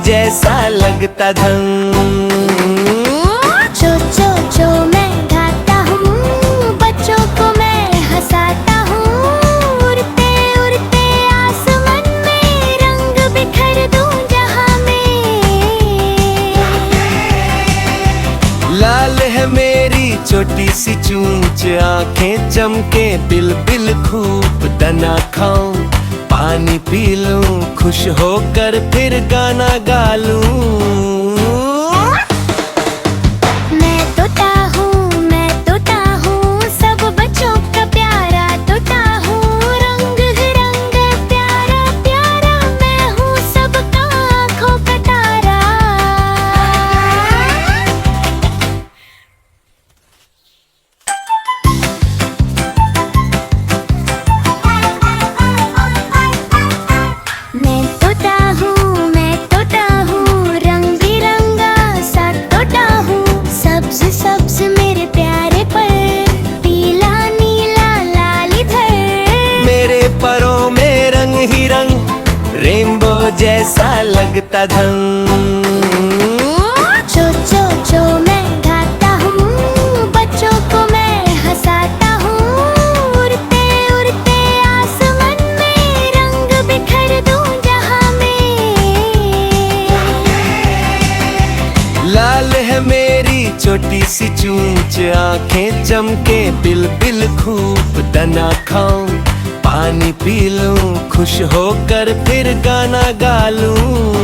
जैसा लगता धन। चो चो चो मैं गाता हूँ, बच्चों को मैं हंसाता हूँ। उड़ते उड़ते आसमान में रंग बिखर दूँ जहाँ में। लाल है मेरी छोटी सी चूंच, आंखें चमके बिल खूब दाना खाऊं, पानी पी लूं, खुश होकर फिर गाना गा लूं। मैं तोता हूँ, सब बच्चों का प्यारा तोता हूँ। रंग रंग प्यारा प्यारा, मैं हूँ सबका आँखों का तारा। मैं तोता हूँ, रंग बिरंगा सा तोता हूँ। सब्ज सब्ज मेरे प्यारे पर, पीला नीला लाल इधर। मेरे परों में रंग ही रंग, रेनबो जैसा लगता धन। चो चो चो मैं गाता हूँ, बच्चों को मैं हंसाता हूँ। उड़ते उड़ते आसमान में रंग बिखर दूँ जहाँ में। लाल है मेरी छोटी सी चूंच, आंखें चमके बिल खूब दाना खाऊं, पानी पी लूं, खुश होकर फिर गाना गा लूं।